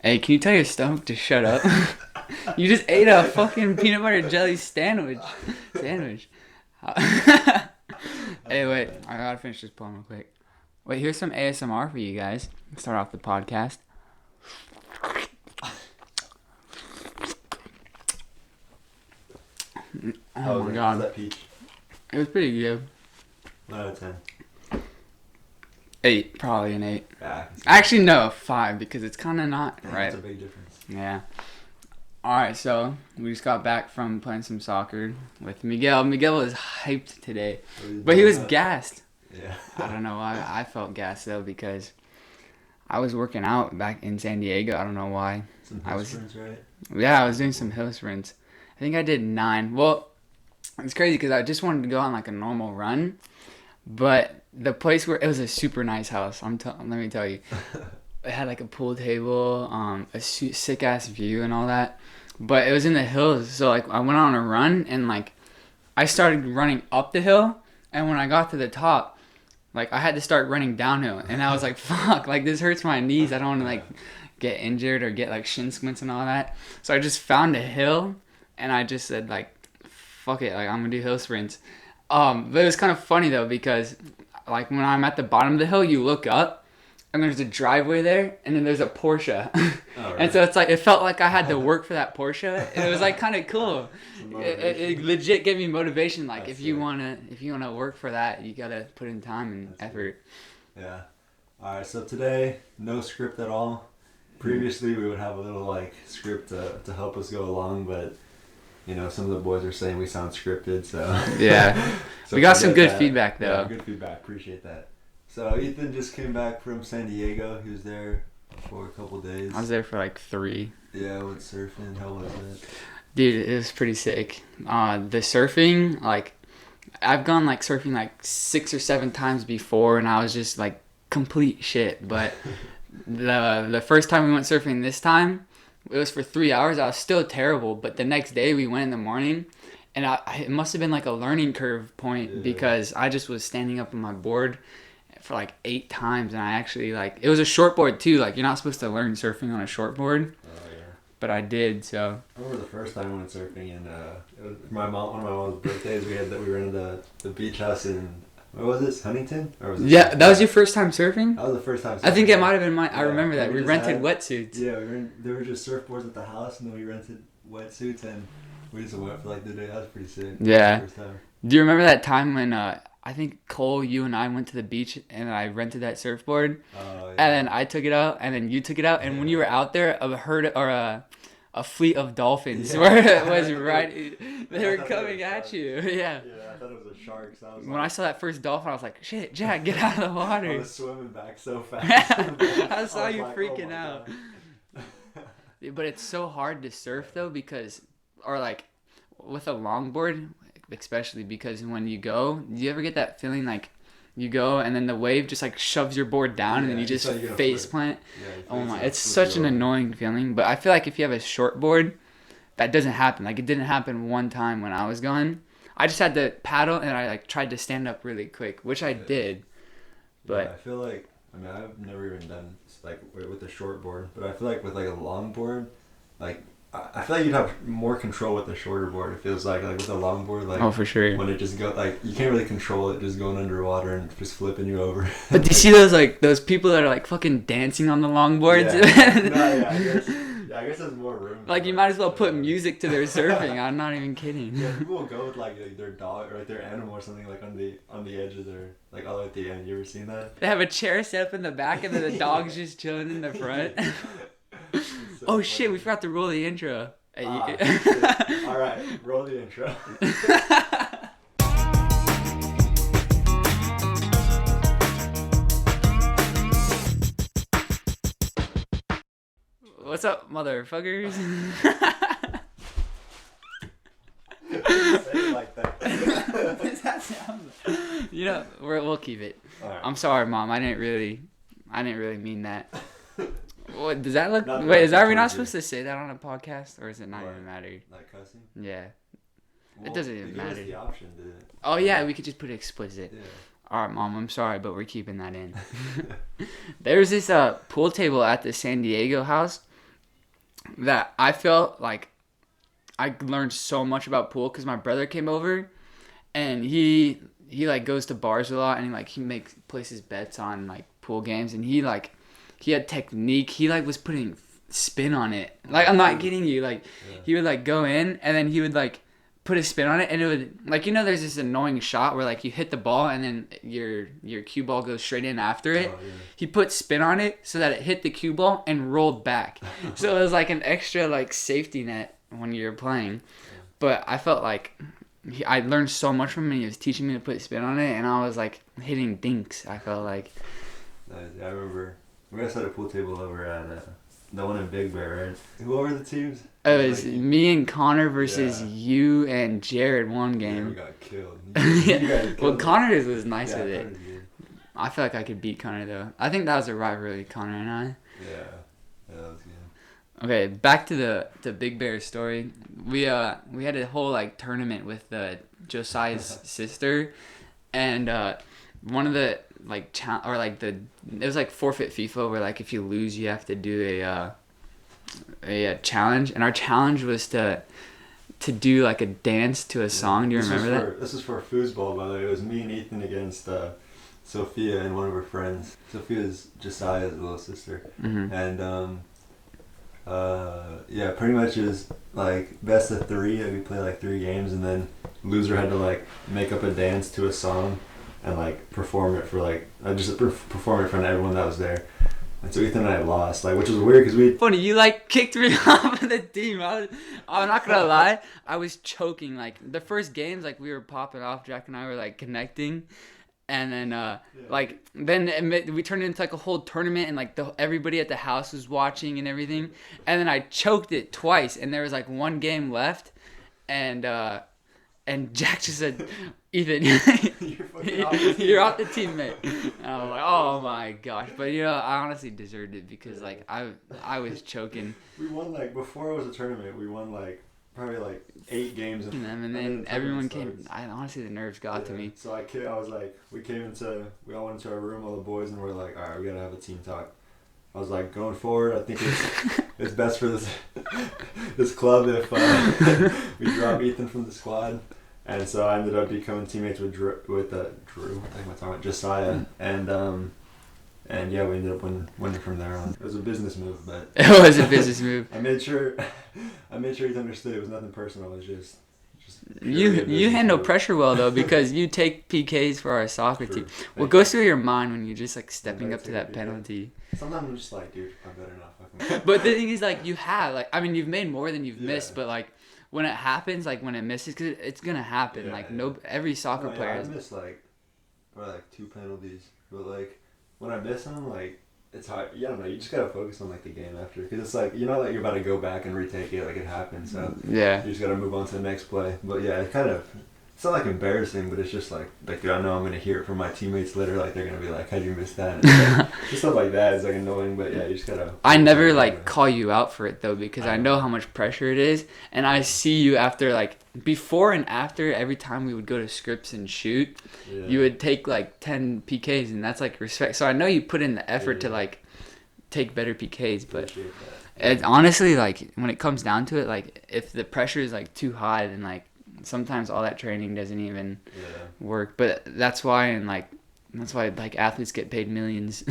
Hey, can you tell your stomach to shut up? You just ate a fucking peanut butter jelly sandwich. Sandwich. Hey, wait. I gotta finish this poem real quick. Wait, here's some ASMR for you guys. Start off the podcast. Oh my god. That peach? It was pretty good. 1 out of 10. 8. Probably an 8. Yeah. Actually, no, 5 because it's kind of not right. That's a big difference. Yeah. Alright, so we just got back from playing some soccer with Miguel. Miguel was hyped today, but he was gassed. Yeah. I don't know why. I felt gassed though because I was working out back in San Diego. I don't know why. Some hill sprints, right? Yeah, I was doing some hill sprints. I think I did 9. Well, it's crazy because I just wanted to go on like a normal run, but the place where it was a super nice house. Let me tell you, it had like a pool table, a sick ass view and all that. But it was in the hills, so like I went on a run and like I started running up the hill, and when I got to the top, like I had to start running downhill, and I was like, fuck, like this hurts my knees. I don't want to like get injured or get like shin splints and all that. So I just found a hill, and I just said like, fuck it, like I'm gonna do hill sprints. But it was kind of funny though because like when I'm at the bottom of the hill, you look up, and there's a driveway there, and then there's a Porsche. Oh, right. And so it's like, it felt like I had to work for that Porsche, and it was like kind of cool. It legit gave me motivation. Like, if you wanna work for that, you gotta put in time and effort. Yeah. All right. So today, no script at all. Previously, we would have a little like script to help us go along, but you know, some of the boys are saying we sound scripted, so yeah. So we got some good feedback though. Yeah, good feedback. Appreciate that. So Ethan just came back from San Diego. He was there for a couple days. I was there for like 3. Yeah, went surfing. How was it? Dude, it was pretty sick. The surfing, like, I've gone like surfing like 6 or 7 times before, and I was just like complete shit. But the first time we went surfing this time, it was for 3 hours. I was still terrible, but the next day we went in the morning, and it must have been like a learning curve point because I just was standing up on my board for like 8 times, and I actually like, it was a shortboard too. Like, you're not supposed to learn surfing on a shortboard. But I did, so. I remember the first time I went surfing, and it was one of my mom's birthdays. We rented the beach house in, what was this, Huntington? Or was it that was your first time surfing? That was the first time surfing. I think it might have been mine. Yeah, I remember that. We rented wetsuits. Yeah, there were just surfboards at the house, and then we rented wetsuits, and we just went for like the day. That was pretty sick. Yeah. First time. Do you remember that time when I think Cole, you and I went to the beach and I rented that surfboard? Oh, yeah. And then I took it out, and then you took it out, and when you were out there, a fleet of dolphins where it was right. They were coming at you. Yeah. Yeah, I thought it was a shark. So when I saw that first dolphin, I was like, "Shit, Jack, get out of the water!" I was swimming back so fast. I saw you like, freaking out. But it's so hard to surf though because, or like, with a longboard, especially because when you go, do you ever get that feeling like you go and then the wave just like shoves your board down and then you just face plant? Yeah, oh my, it's such an annoying feeling. But I feel like if you have a short board, that doesn't happen. Like, it didn't happen one time when I was going. I just had to paddle and I like tried to stand up really quick, which I did. But yeah, I feel like, I mean, I've never even done like with a short board, but I feel like with like a long board, like I feel like you'd have more control with the shorter board. It feels like with a long board, like, oh, for sure, when it just go, like, you can't really control it just going underwater and just flipping you over. But do you see those people that are like fucking dancing on the longboards? I guess there's more room. Like, you might as well put music to their surfing. I'm not even kidding. Yeah, people will go with like their dog or like their animal or something like on the edge of their, like, all the way at the end. You ever seen that? They have a chair set up in the back and then the dog's just chilling in the front. So oh shit, we forgot to roll the intro. Alright, roll the intro. What's up, motherfuckers? Say it like that. Does that sound? You know, we'll keep it. Right. I'm sorry, Mom. I didn't really mean that. What does that look? Wait, is that we not supposed to say that on a podcast, or is it not even matter? Like cussing? Yeah. Well, it doesn't even matter. The option, did it? Oh yeah, we could just put explicit. Yeah. All right, Mom. I'm sorry, but we're keeping that in. There's this pool table at the San Diego house that I felt like I learned so much about pool because my brother came over and he like goes to bars a lot and like he makes places bets on like pool games and he had technique. He like was putting spin on it. Like I'm not kidding you. Like he would like go in and then he would like put a spin on it and it would like there's this annoying shot where like you hit the ball and then your cue ball goes straight in after it. Oh, yeah. He put spin on it so that it hit the cue ball and rolled back. So it was like an extra like safety net when you're playing. But I felt like I learned so much from him. He was teaching me to put spin on it and I was like hitting dinks. I felt like. I remember we guys had a pool table over at the one in Big Bear, right? Who were the teams? It was like, me and Connor versus you and Jared one game. Yeah, we got killed. You well, Connor was nice with it. I feel like I could beat Connor though. I think that was a rivalry, Connor and I. Yeah, that was good. Okay, back to the Big Bear story. We had a whole like tournament with Josiah's sister, and one of the like it was like forfeit FIFA where like if you lose you have to do a challenge, and our challenge was to do like a dance to a song. Do you remember that? This was for foosball, by the way. It was me and Ethan against Sophia and one of her friends. Sophia's Josiah's little sister, and yeah, pretty much is like best of 3. We played like 3 games, and then loser had to like make up a dance to a song and like perform it for like perform it in front of everyone that was there. And so Ethan and I lost, like, which was weird because we. Funny, you like kicked me off of the team. I'm not gonna lie, I was choking. Like the first games, like we were popping off. Jack and I were like connecting, and then then we turned it into like a whole tournament, and like everybody at the house was watching and everything. And then I choked it twice, and there was like one game left, and Jack just said, Ethan, you're off the team, mate. And I was like, oh my gosh. But I honestly deserved it because like I was choking. We won like before it was a tournament. We won like probably like 8 games. And then everyone came. Honestly, the nerves got to me. So I was like, we all went into our room, all the boys, and we're like, all right, we gotta have a team talk. I was like, going forward, I think it's best for this club if we drop Ethan from the squad. And so I ended up becoming teammates with Drew. What the heck am I talking about? Josiah. And yeah, we ended up winning from there on. It was a business move, but it was a business move. I made sure he understood it was nothing personal. It was just you handle pressure well though because you take PKs for our soccer team. What goes through your mind when you're just like stepping up to that penalty? Sometimes I'm just like, dude, I better not fucking. But the thing is, like, you have like, I mean, you've made more than you've missed, but like. When it happens, like when it misses, because it's gonna happen. Every soccer player. I missed probably 2 penalties, but like when I miss them, like it's hard. I don't know. You just gotta focus on like the game after, because it's like you're you're about to go back and retake it, like it happened. So yeah, you just gotta move on to the next play. But yeah, it's not like embarrassing, but it's just like dude, I know I'm gonna hear it from my teammates later. Like they're gonna be like, "How'd you miss that?" And just stuff like that is like annoying. But yeah, you just gotta. I never like call you out for it though because I know how much pressure it is, and I see you after like before and after every time we would go to scripts and shoot, you would take like 10 PKs, and that's like respect. So I know you put in the effort to like take better PKs, but it, honestly, like when it comes down to it, like if the pressure is like too high, then like. Sometimes all that training doesn't even work, but that's why athletes get paid millions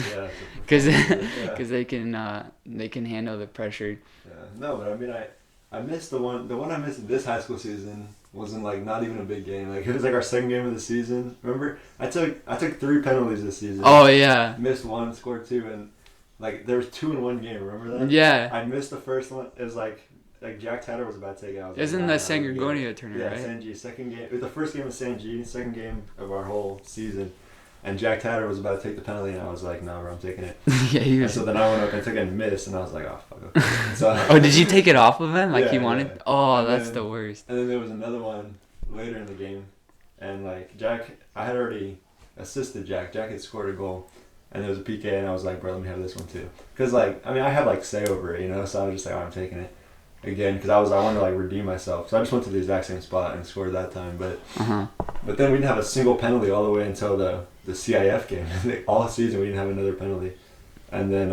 because they can handle the pressure. Yeah. No, but I mean I missed the one I missed this high school season wasn't like not even a big game. Like it was like our second game of the season. Remember I took 3 penalties this season. Oh yeah. Missed 1, scored 2, and like there was 2 in one game. Remember that? Yeah. I missed the first one. It was like Jack Tatter was about to take it out. Isn't the San Gregorio tournament, right? Yeah, San G. Second game. It was the first game of San G. Second game of our whole season. And Jack Tatter was about to take the penalty, and I was like, "No, bro, I'm taking it." And so then I went up and took it and missed, and I was like, "Oh, fuck." Okay. So, did you take it off of him? Like yeah, he wanted? Yeah. Oh, that's the worst. And then there was another one later in the game, and like Jack, I had already assisted Jack. Jack had scored a goal, and there was a PK, and I was like, "Bro, let me have this one too." Because like, I mean, I had like say over it, so I was just like, "Oh, I'm taking it." Again, because I wanted to like redeem myself, so I just went to the exact same spot and scored that time. But then we didn't have a single penalty all the way until the CIF game. All season we didn't have another penalty, and then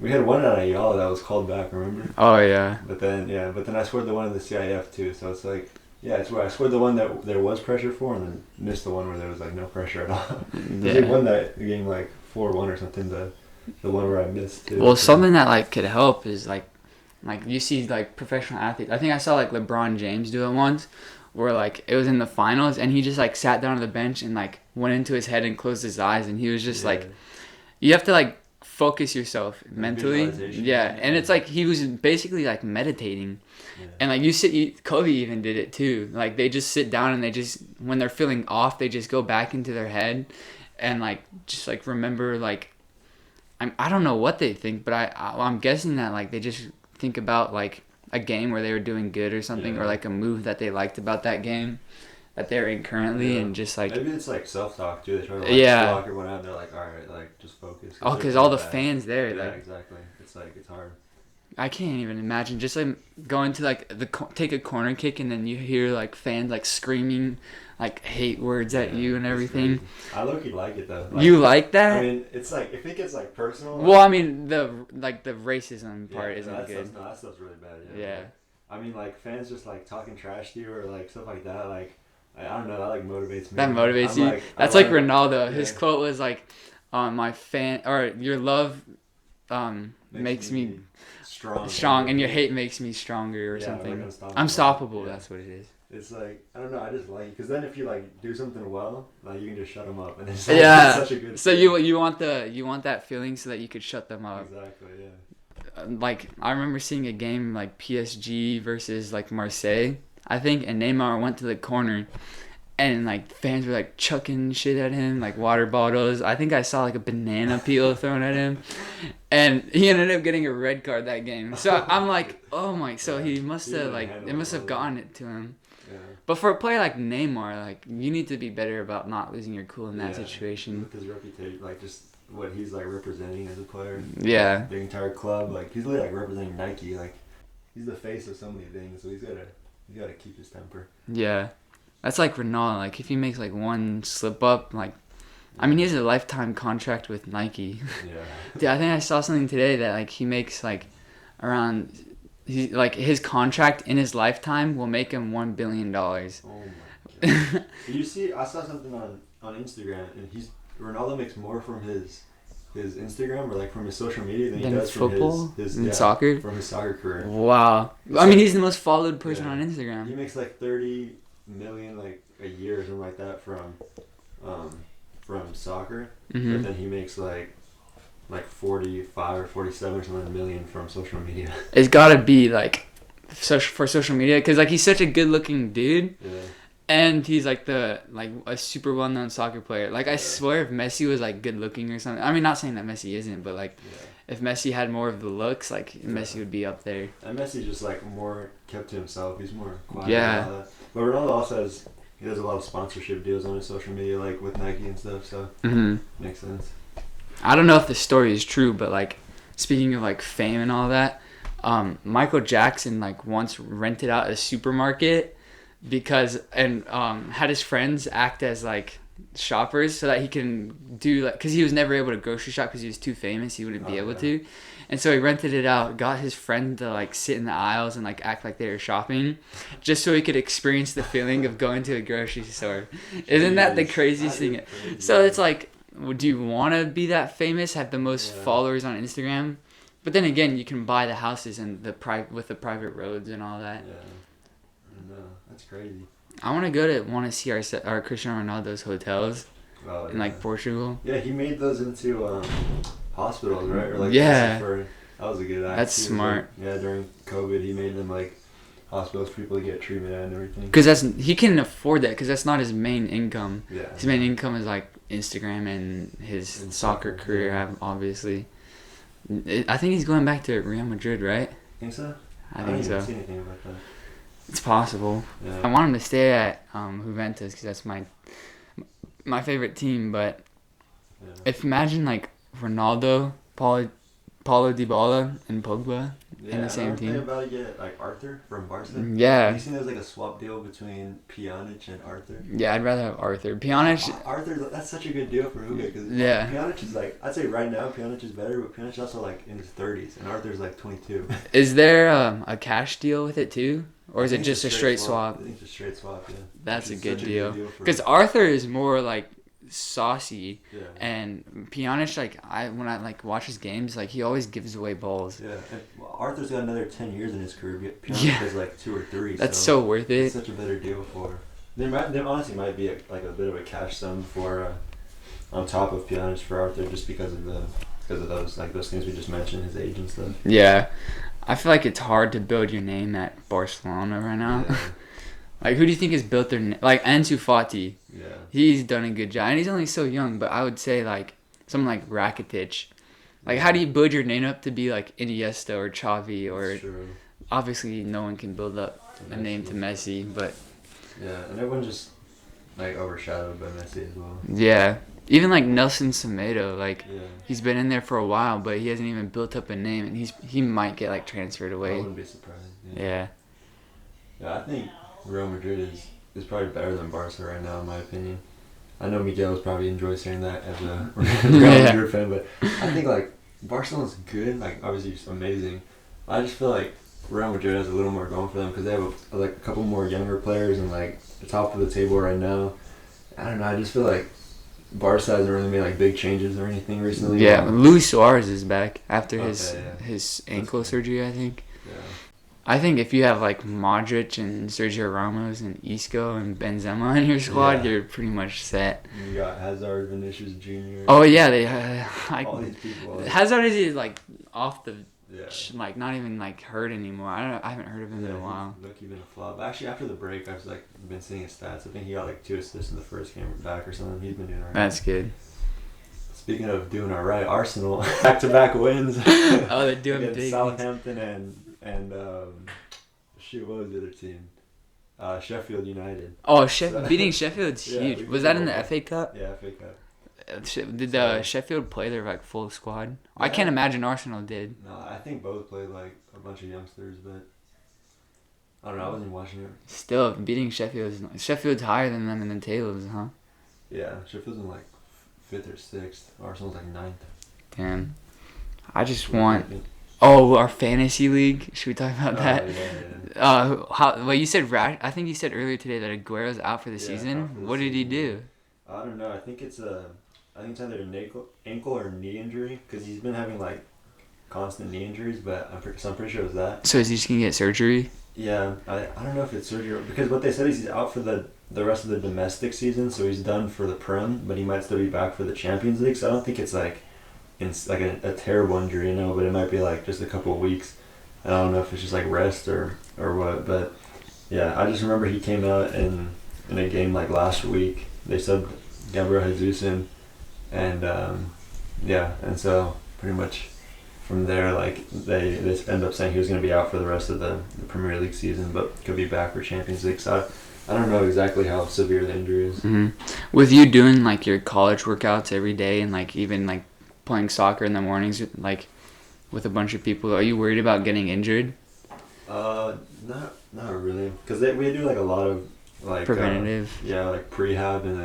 We had one at Ayala that was called back, remember? Oh yeah. But then I scored the one in the CIF too. So it's like, yeah, it's where I scored the one that there was pressure for, and then missed the one where there was like no pressure at all. Yeah. They won that game like 4-1 or something. The one where I missed too. Well, something that like could help is like you see like professional athletes. I think I saw like LeBron James do it once, where like it was in the finals and he just like sat down on the bench and like went into his head and closed his eyes, and he was just like, you have to like focus yourself mentally. Yeah, and it's like he was basically like meditating. Yeah. And like Kobe even did it too. Like they just sit down and they just, when they're feeling off, they just go back into their head and like just like remember like, I don't know what they think, but I'm guessing that like they just think about like a game where they were doing good or something, or like a move that they liked about that game that they're in currently, and just like maybe it's like self-talk too. They try to like talk everyone out. They're like, all right, like just focus. Oh, because all the fans there. Yeah, like, exactly. It's like it's hard. I can't even imagine just like going to like take a corner kick and then you hear like fans like screaming like hate words at you and everything. I low-key like it though. Like, you like that? I mean, it's like if it gets like personal. Well, I mean the racism part isn't good. No, that stuff's really bad. Yeah. I mean, like fans just like talking trash to you or like stuff like that. Like I don't know. That like motivates me. That motivates you. That's like Ronaldo. Yeah. His quote was like, "My fan or your love, makes me strong, and your hate makes me stronger," or something. Like unstoppable. Yeah. That's what it is. It's like, I don't know, I just like it because then if you like do something well, like you can just shut them up, and it's like, it's such a good. So you want that feeling so that you could shut them up. Exactly. Yeah. Like I remember seeing a game like PSG versus like Marseille, I think, and Neymar went to the corner, and like fans were like chucking shit at him, like water bottles. I think I saw like a banana peel thrown at him, and he ended up getting a red card that game. So I'm like, oh my, so he must have like it must have gotten it to him. Yeah. But for a player like Neymar, like you need to be better about not losing your cool in that situation. With his reputation, like just what he's like representing as a player. Yeah. The entire club, like he's literally like representing Nike. Like he's the face of so many things, so he's gotta keep his temper. Yeah, that's like Ronaldo. Like if he makes like one slip up, like I mean he has a lifetime contract with Nike. Yeah. Dude, I think I saw something today that like he makes like around. Like his contract in his lifetime will make him $1 billion. Oh my god! Did you see? I saw something on Instagram, and Ronaldo makes more from his Instagram or like from his social media than he does football? from his soccer. From his soccer career. Wow! I mean, he's the most followed person on Instagram. He makes like 30 million like a year or something like that from soccer, but then he makes like 45 or 47 or something million from social media. It's gotta be like for social media because like he's such a good looking dude. Yeah. And he's like a super well known soccer player. Like I swear if Messi was like good looking or something. I mean not saying that Messi isn't, but like if Messi had more of the looks, like Messi would be up there. And Messi just like more kept to himself. He's more quiet. Yeah. And all that. But Ronaldo also does a lot of sponsorship deals on his social media, like with Nike and stuff. So makes sense. I don't know if the story is true, but like speaking of like fame and all that, Michael Jackson like once rented out a supermarket because had his friends act as like shoppers so that he can do like because he was never able to grocery shop because he was too famous, he wouldn't be able to, and so he rented it out, got his friend to like sit in the aisles and like act like they were shopping just so he could experience the feeling of going to a grocery store. Isn't that the craziest thing? So it's like, do you want to be that famous, have the most followers on Instagram? But then again, you can buy the houses and with the private roads and all that. Yeah, I know. That's crazy. I want to see our Cristiano Ronaldo's hotels in like Portugal. Yeah, he made those into hospitals, right? Or like that was a good act. That's smart. Like, during COVID, he made them like hospitals for people to get treatment at and everything. Because he can afford that because that's not his main income. Yeah. His main income is like Instagram and his soccer career, obviously. I think he's going back to Real Madrid, right? Think so? I think so. I haven't seen anything about that. It's possible. Yeah. I want him to stay at Juventus because that's my favorite team. But if imagine like Ronaldo, Paulo Dybala, and Pogba in the same team. They're about to get like Arthur from Barca. Yeah. You seen there's like a swap deal between Pjanic and Arthur? Yeah, I'd rather have Arthur. Pjanic. Arthur, that's such a good deal for Hugo because Pjanic is like, I'd say right now Pjanic is better, but Pjanic is also like in his 30s and Arthur's like 22. Is there a cash deal with it too? Or is it just a straight swap? I think it's a straight swap, yeah. That's a good deal. Because Arthur is more like saucy, and Pjanic, like when I like watch his games, like he always gives away balls. Yeah, and Arthur's got another 10 years in his career. Pjanic has like 2 or 3. That's so worth it. It's such a better deal for. There honestly might be like a bit of a cash sum for on top of Pjanic for Arthur just because of those things we just mentioned, his age and stuff. Yeah, I feel like it's hard to build your name at Barcelona right now. Yeah. Like, who do you think has built their name? Like, Ansu Fati. Yeah. He's done a good job. And he's only so young, but I would say, like, someone like Rakitic. Like, how do you build your name up to be, like, Iniesta or Xavi? Or obviously, no one can build up a name to Messi, but... Yeah, and everyone just, like, overshadowed by Messi as well. Yeah. Even, like, Nelson Semedo, like, he's been in there for a while, but he hasn't even built up a name, and he might get, like, transferred away. I wouldn't be surprised. Yeah. Yeah, I think Real Madrid is probably better than Barca right now, in my opinion. I know Miguel probably enjoys hearing that as a Real Madrid fan, but I think, like, Barcelona's good, like, obviously it's amazing. I just feel like Real Madrid has a little more going for them because they have a couple more younger players and, like, the top of the table right now. I don't know, I just feel like Barca hasn't really made, like, big changes or anything recently. Yeah, Luis Suarez is back after his ankle surgery, I think. Yeah. I think if you have, like, Modric and Sergio Ramos and Isco and Benzema in your squad, you're pretty much set. You got Hazard, Vinicius Jr. Oh, yeah, they all these people. Hazard is, like, off the... like, not even, like, hurt anymore. I haven't heard of him in a while. He's been a flop. Actually, after the break, I've, like, been seeing his stats. I think he got, like, 2 assists in the first game back or something. He's been doing all right. That's good. Speaking of doing all right, Arsenal, back-to-back wins. Oh, they're doing big Southampton and what was the other team? Sheffield United. Oh, beating Sheffield's huge. Was that in the FA Cup? Yeah, FA Cup. Did Sheffield play their like full squad? Yeah. I can't imagine Arsenal did. No, I think both played like a bunch of youngsters, but I don't know. I wasn't watching it. Still, beating Sheffield's higher than them in the tables, huh? Yeah, Sheffield's in like 5th or 6th. Arsenal's like 9th. Damn. I just want... Oh, our fantasy league. Should we talk about that? Yeah. Well, you said I think you said earlier today that Aguero's out for the season. What did he do? I don't know. I think it's either an ankle or knee injury because he's been having like constant knee injuries. But I'm pretty sure it was that. So is he just gonna get surgery? Yeah, I don't know if it's surgery because what they said is he's out for the rest of the domestic season, so he's done for the Prem, but he might still be back for the Champions League. So I don't think it's like. It's like a terrible injury, you know, but it might be like just a couple of weeks. And I don't know if it's just like rest or what, but yeah, I just remember he came out in a game like last week. They subbed Gabriel Jesus in, and and so pretty much from there, like they end up saying he was going to be out for the rest of the Premier League season, but could be back for Champions League. So I don't know exactly how severe the injury is. Mm-hmm. With you doing like your college workouts every day and like even like playing soccer in the mornings, like with a bunch of people, are you worried about getting injured? Not really, because we do like a lot of like preventative. Like prehab and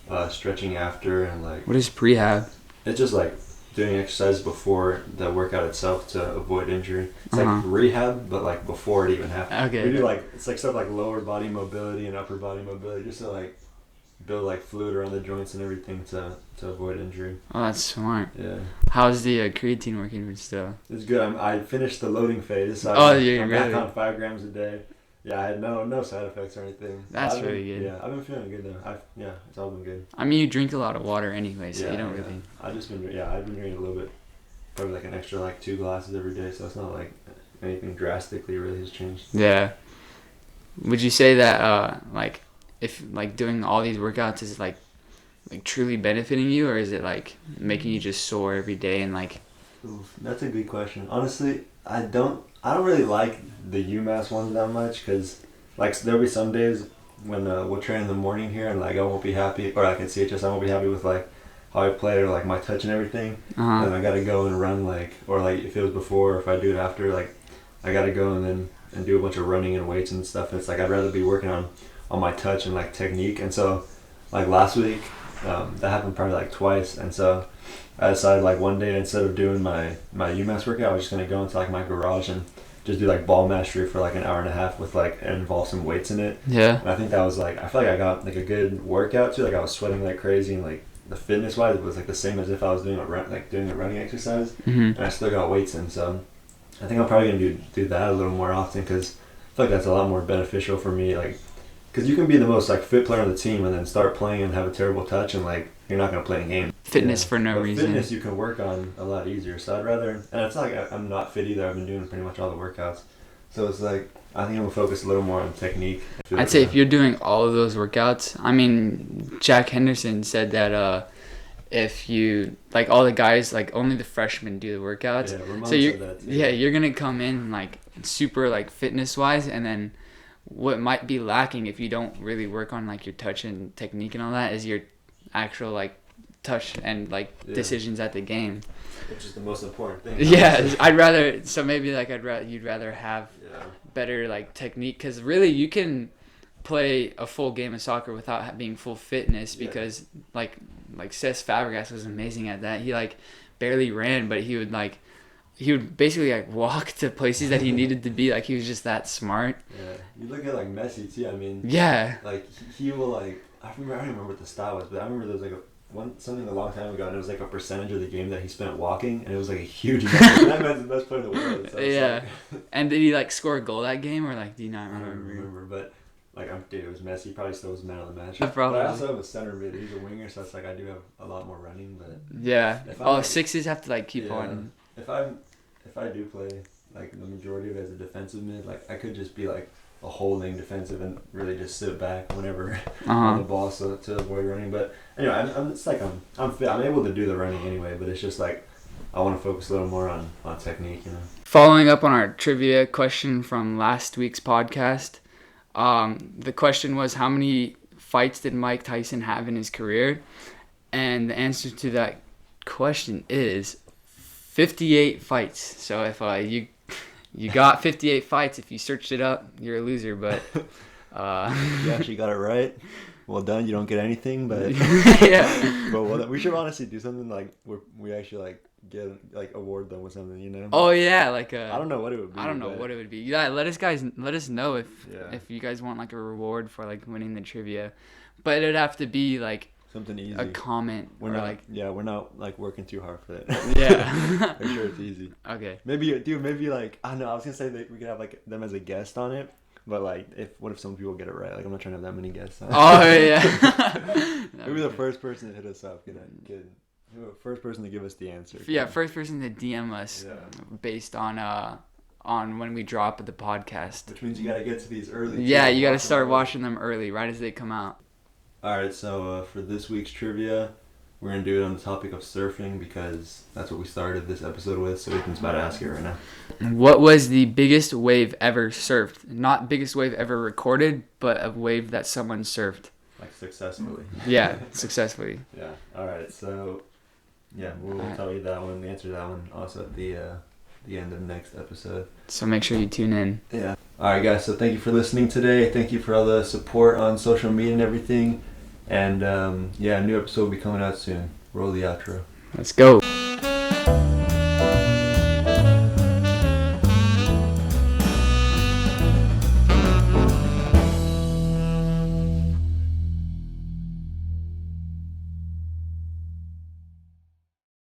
then stretching after and like. What is prehab? It's just like doing exercise before the workout itself to avoid injury. It's like rehab, but like before it even happens. Okay. We do like it's like stuff like lower body mobility and upper body mobility, just to like build like fluid around the joints and everything to avoid injury. Oh, that's smart. Yeah. How's the creatine working for still? It's good. I finished the loading phase. So I'm back on 5 grams a day. Yeah, I had no side effects or anything. That's really good. Yeah, I've been feeling good though. It's all been good. I mean, you drink a lot of water anyway, so you don't really. I've been drinking a little bit, probably like an extra like 2 glasses every day. So it's not like anything drastically really has changed. Yeah. Would you say that like if like doing all these workouts is like truly benefiting you, or is it like making you just sore every day and like? Oof, that's a good question. Honestly, I don't really like the UMass ones that much because like there'll be some days when we'll train in the morning here and like I won't be happy, or like at CHS I won't be happy with like how I play or like my touch and everything. Uh-huh. And I gotta go and run like, or like if it was before, or if I do it after, like I gotta go and do a bunch of running and weights and stuff. It's like I'd rather be working on my touch and like technique. And so like last week, that happened probably like twice. And so I decided like one day instead of doing my UMass workout, I was just gonna go into like my garage and just do like ball mastery for like an hour and a half with like, and involve some weights in it. Yeah. And I think that was like, I feel like I got like a good workout too. Like I was sweating like crazy, and like the fitness wise it was like the same as if I was doing a running exercise. Mm-hmm. And I still got weights in. So I think I'm probably gonna do that a little more often, because I feel like that's a lot more beneficial for me. Like, because you can be the most like fit player on the team and then start playing and have a terrible touch, and like you're not gonna play a game. Fitness for no reason. Fitness you can work on a lot easier. So I'd rather, and it's not like I'm not fit either. I've been doing pretty much all the workouts. So it's like, I think I'm gonna focus a little more on technique. I'd say if you're doing all of those workouts, I mean, Jack Henderson said that if you, like all the guys, like only the freshmen do the workouts. Yeah, Ramon so you're, said that too. yeah, you're gonna come in like super like fitness wise, and then what might be lacking if you don't really work on like your touch and technique and all that is your actual like touch and like decisions at the game. Which is the most important thing. Yeah, I'd rather, so maybe like you'd rather have better like technique, because really you can play a full game of soccer without being full fitness, because like Cesc Fabregas was amazing at that. He like barely ran, but he would basically like walk to places that he needed to be. Like he was just that smart. Yeah, you look at like Messi too. I mean, yeah, like he will like, I don't remember what the style was, but I remember there was like something a long time ago, and it was like a percentage of the game that he spent walking, and it was like a huge amount. And that man's the best player in the world. So yeah. Like, And did he like score a goal that game, or like do you not remember? I don't remember, but like dude, it was Messi. He probably still was man of the match. Probably. But I also have a center mid. He's a winger, so it's like I do have a lot more running. But yeah. Like, sixes have to like keep on. If I do play like the majority of it as a defensive mid, like I could just be like a holding defensive and really just sit back whenever on the ball, so to avoid running. But anyway, it's like I'm fit. I'm able to do the running anyway, but it's just like I want to focus a little more on technique, you know. Following up on our trivia question from last week's podcast, the question was, how many fights did Mike Tyson have in his career? And the answer to that question is 58 fights. So if you got 58 fights, if you searched it up, you're a loser. But you actually got it right. Well done. You don't get anything, but yeah. But well, we should honestly do something like where we actually like get like award them with something, you know. Oh yeah, like I don't know what it would be. I don't know what it would be. Yeah, let us know if you guys want like a reward for like winning the trivia, but it'd have to be like something easy. A comment. We're not like working too hard for it. Yeah. Make sure it's easy. Okay. Maybe like, I don't know, I was gonna say that we could have like them as a guest on it, but like what if some people get it right? Like I'm not trying to have that many guests on it. Oh yeah. Maybe the first person to hit us up first person to give us the answer. Yeah, first person to DM us based on when we drop the podcast. Which means you gotta get to these early. Yeah, you gotta start watching them early, right as they come out. Alright, so for this week's trivia, we're going to do it on the topic of surfing, because that's what we started this episode with, so Ethan's about to ask it right now. What was the biggest wave ever surfed? Not biggest wave ever recorded, but a wave that someone surfed. Like successfully. Yeah, successfully. Yeah, alright, so yeah, we'll tell you that one, the answer to that one also at the end of next episode. So make sure you tune in. Yeah. Alright guys, so thank you for listening today. Thank you for all the support on social media and everything. And a new episode will be coming out soon. Roll the outro. Let's go.